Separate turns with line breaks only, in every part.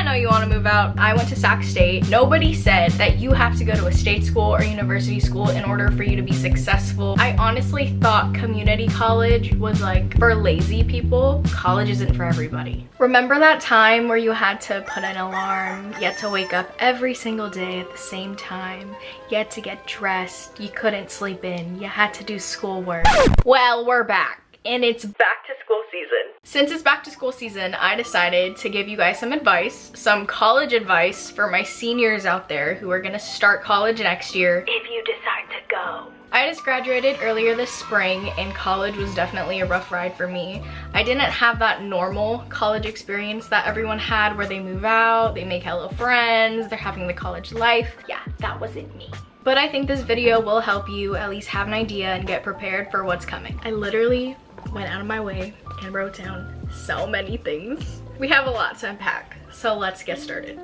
know you want to move out. I went to Sac State. Nobody said that you have to go to a state school or university school in order for you to be successful. I honestly thought community college was like for lazy people. College isn't for everybody. Remember that time where you had to put an alarm? You had to wake up every single day at the same time. You had to get dressed. You couldn't sleep in. You had to do schoolwork. Well, we're back. And it's back to school season. Since it's back to school season, I decided to give you guys some advice, some college advice for my seniors out there who are gonna start college next year if you decide to go. I just graduated earlier this spring and college was definitely a rough ride for me. I didn't have that normal college experience that everyone had where they move out, they make hello friends, they're having the college life. Yeah, that wasn't me. But I think this video will help you at least have an idea and get prepared for what's coming. I literally went out of my way and wrote down so many things. We have a lot to unpack, so let's get started.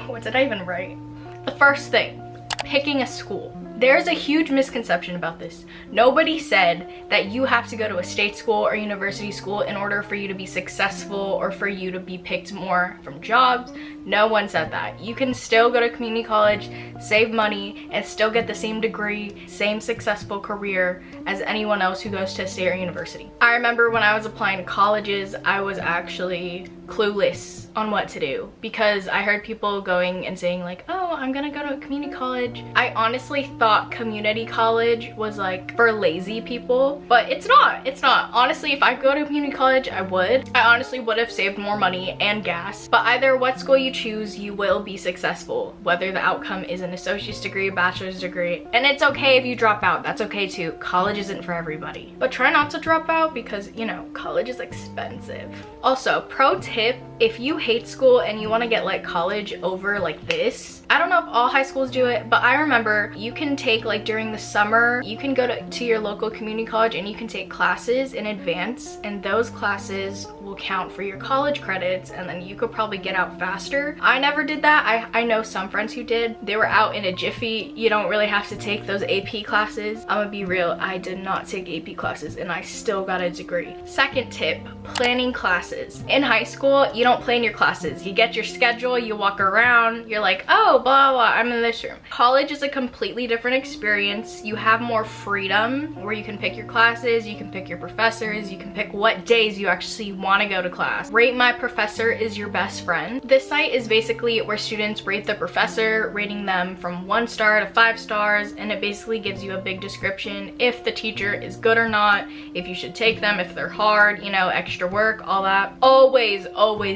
What did I even write? The first thing, picking a school. There's a huge misconception about this. Nobody said that you have to go to a state school or university school in order for you to be successful or for you to be picked more from jobs. No one said that. You can still go to community college, save money, and still get the same degree, same successful career as anyone else who goes to a state or university. I remember when I was applying to colleges, I was actually clueless on what to do because I heard people going and saying like, oh, I'm gonna go to a community college. I honestly thought community college was like for lazy people, but it's not. It's not. Honestly, if I go to community college, I would. I honestly would have saved more money and gas, but either what school you choose, you will be successful, whether the outcome is an associate's degree, bachelor's degree, and it's okay if you drop out. That's okay too. College isn't for everybody, but try not to drop out because, you know, college is expensive. Also, pro tip, if you hate school and you want to get like college over like this, I don't know if all high schools do it, but I remember you can take like during the summer, you can go to your local community college and you can take classes in advance, and those classes will count for your college credits, and then you could probably get out faster. I never did that. I know some friends who did. They were out in a jiffy. You don't really have to take those AP classes. I'm gonna be real, I did not take AP classes and I still got a degree. Second tip, planning classes. In high school, you don't plan your classes. You get your schedule, you walk around, you're like, oh, blah, blah, I'm in this room. College is a completely different experience. You have more freedom where you can pick your classes, you can pick your professors, you can pick what days you actually want to go to class. Rate My Professor is your best friend. This site is basically where students rate the professor, rating them from 1 star to 5 stars, and it basically gives you a big description if the teacher is good or not, if you should take them, if they're hard, you know, extra work, all that. Always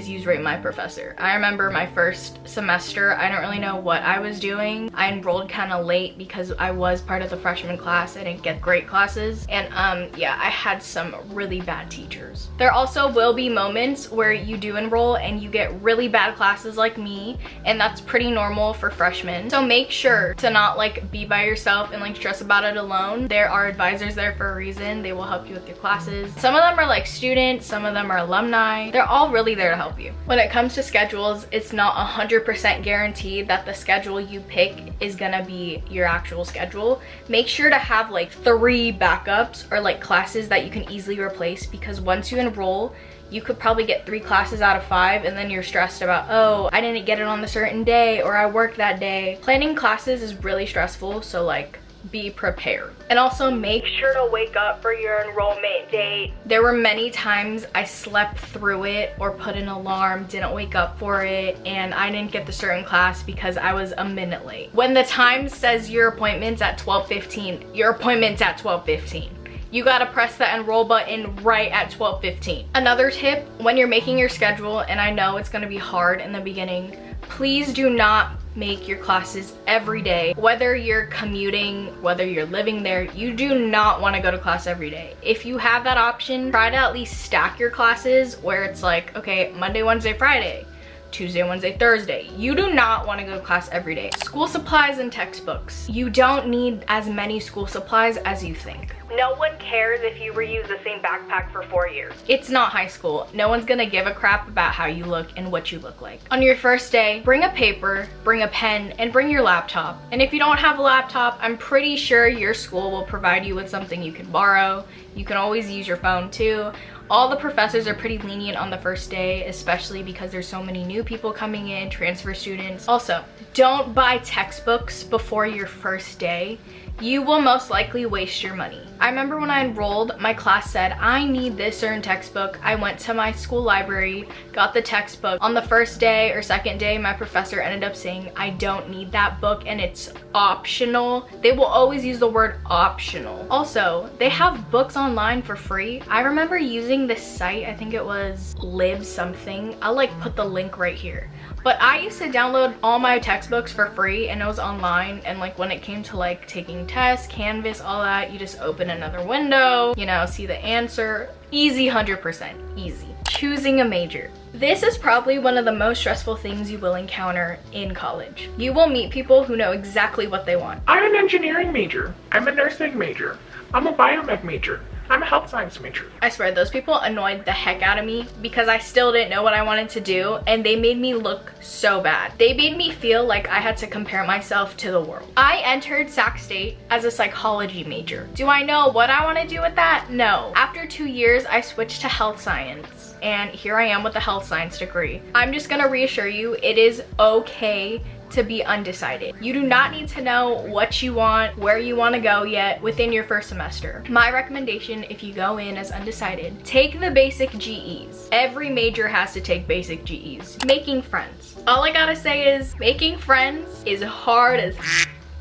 use Rate My Professor. I remember my first semester, I don't really know what I was doing. I enrolled kind of late because I was part of the freshman class. I didn't get great classes, and yeah, I had some really bad teachers. There also will be moments where you do enroll and you get really bad classes like me, and that's pretty normal for freshmen. So make sure to not like be by yourself and like stress about it alone. There are advisors there for a reason. They will help you with your classes. Some of them are like students, some of them are alumni. They're all really there to help you. When it comes to schedules, it's not 100% guaranteed that the schedule you pick is gonna be your actual schedule. Make sure to have like 3 backups or like classes that you can easily replace, because once you enroll, you could probably get 3 classes out of 5 and then you're stressed about, oh, I didn't get it on the certain day or I worked that day. Planning classes is really stressful, so like be prepared. And also make sure to wake up for your enrollment date. There were many times I slept through it or put an alarm, didn't wake up for it, and I didn't get the certain class because I was a minute late. When the time says your appointment's at 12:15, your appointment's at 12:15. You gotta press the enroll button right at 12:15. Another tip, when you're making your schedule, and I know it's gonna be hard in the beginning, please do not make your classes every day. Whether you're commuting, whether you're living there, you do not want to go to class every day. If you have that option, try to at least stack your classes where it's like, okay, Monday, Wednesday, Friday, Tuesday, Wednesday, Thursday. You do not want to go to class every day. School supplies and textbooks. You don't need as many school supplies as you think. No one cares if you reuse the same backpack for 4 years. It's not high school. No one's gonna give a crap about how you look and what you look like. On your first day, bring a paper, bring a pen, and bring your laptop. And if you don't have a laptop, I'm pretty sure your school will provide you with something you can borrow. You can always use your phone too. All the professors are pretty lenient on the first day, especially because there's so many new people coming in, transfer students. Also, don't buy textbooks before your first day. You will most likely waste your money. I remember when I enrolled, my class said, I need this certain textbook. I went to my school library, got the textbook. On the first day or second day, my professor ended up saying, I don't need that book and it's optional. They will always use the word optional. Also, they have books online for free. I remember using this site, I think it was lib something. I'll like put the link right here. But I used to download all my textbooks for free and it was online, and like when it came to like taking tests, Canvas, all that, you just open another window, you know, see the answer. Easy, 100%, easy. Choosing a major. This is probably one of the most stressful things you will encounter in college. You will meet people who know exactly what they want.
I'm an engineering major. I'm a nursing major. I'm a biomed major. I'm a health science major.
I swear, those people annoyed the heck out of me because I still didn't know what I wanted to do, and they made me look so bad. They made me feel like I had to compare myself to the world. I entered Sac State as a psychology major. Do I know what I want to do with that? No. After 2 years, I switched to health science, and here I am with a health science degree. I'm just gonna reassure you, it is okay to be undecided. You do not need to know what you want, where you want to go yet within your first semester. My recommendation, if you go in as undecided, take the basic GEs. Every major has to take basic GEs. Making friends. All I gotta say is making friends is hard as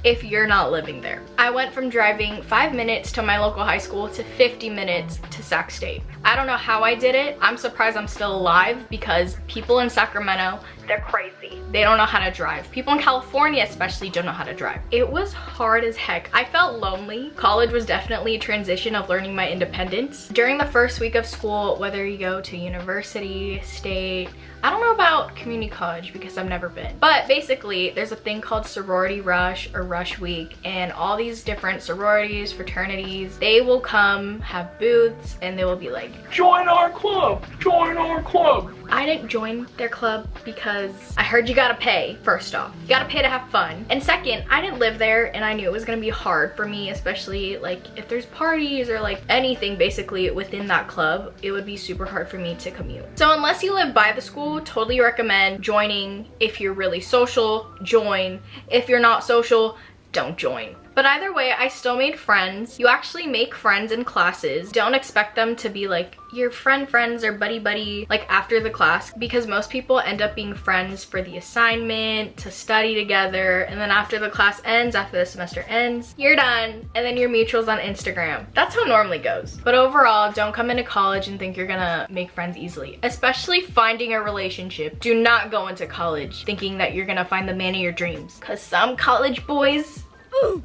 if you're not living there. I went from driving 5 minutes to my local high school to 50 minutes to Sac State. I don't know how I did it. I'm surprised I'm still alive because people in Sacramento, they're crazy. They don't know how to drive. People in California especially don't know how to drive. It was hard as heck. I felt lonely. College was definitely a transition of learning my independence. During the first week of school, whether you go to university, state, I don't know about community college because I've never been. But basically, there's a thing called sorority rush or rush week, and all these different sororities, fraternities, they will come, have booths, and they will be like,
join our club, join our club.
I didn't join their club because I heard you gotta pay, first off. You gotta pay to have fun. And second, I didn't live there and I knew it was gonna be hard for me, especially like if there's parties or like anything basically within that club, it would be super hard for me to commute. So unless you live by the school, totally recommend joining. If you're really social, join. If you're not social, don't join. But either way, I still made friends. You actually make friends in classes. Don't expect them to be like your friends or buddy like after the class, because most people end up being friends for the assignment, to study together, and then after the class ends, after the semester ends, you're done, and then you're mutuals on Instagram. That's how it normally goes. But overall, don't come into college and think you're gonna make friends easily, especially finding a relationship. Do not go into college thinking that you're gonna find the man of your dreams, because some college boys, ooh,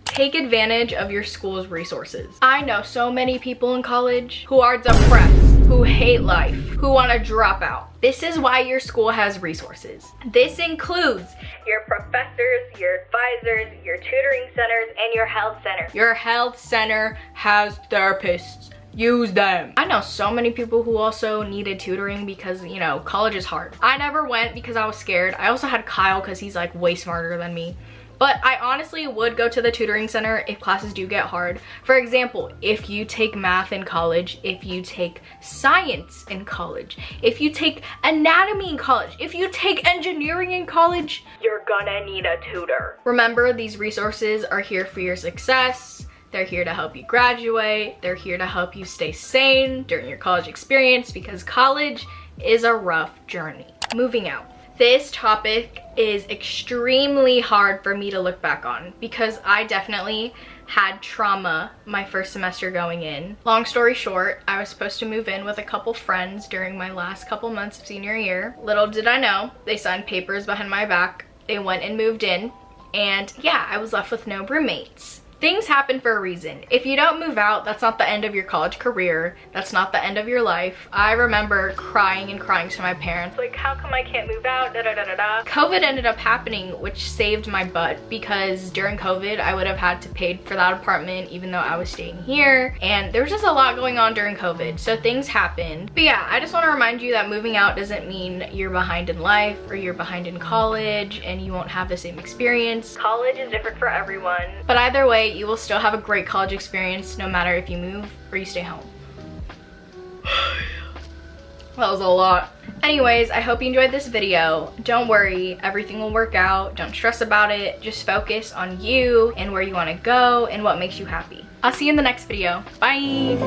take advantage of your school's resources. I know so many people in college who are depressed, who hate life, who want to drop out. This is why your school has resources. This includes your professors, your advisors, your tutoring centers, and your health center. Your health center has therapists. Use them. I know so many people who also needed tutoring because, you know, college is hard. I never went because I was scared. I also had Kyle because he's like way smarter than me. But I honestly would go to the tutoring center if classes do get hard. For example, if you take math in college, if you take science in college, if you take anatomy in college, if you take engineering in college, you're gonna need a tutor. Remember, these resources are here for your success. They're here to help you graduate. They're here to help you stay sane during your college experience, because college is a rough journey. Moving out. This topic is extremely hard for me to look back on because I definitely had trauma my first semester going in. Long story short, I was supposed to move in with a couple friends during my last couple months of senior year. Little did I know, they signed papers behind my back. They went and moved in, and yeah, I was left with no roommates. Things happen for a reason. If you don't move out, that's not the end of your college career. That's not the end of your life. I remember crying and crying to my parents, like, how come I can't move out, da da da da da. COVID ended up happening, which saved my butt, because during COVID, I would have had to pay for that apartment even though I was staying here. And there was just a lot going on during COVID, so things happened. But yeah, I just want to remind you that moving out doesn't mean you're behind in life or you're behind in college and you won't have the same experience. College is different for everyone. But either way, you will still have a great college experience no matter if you move or you stay home. That was a lot. Anyways, I hope you enjoyed this video. Don't worry, everything will work out. Don't stress about it. Just focus on you and where you want to go and what makes you happy. I'll see you in the next video. Bye.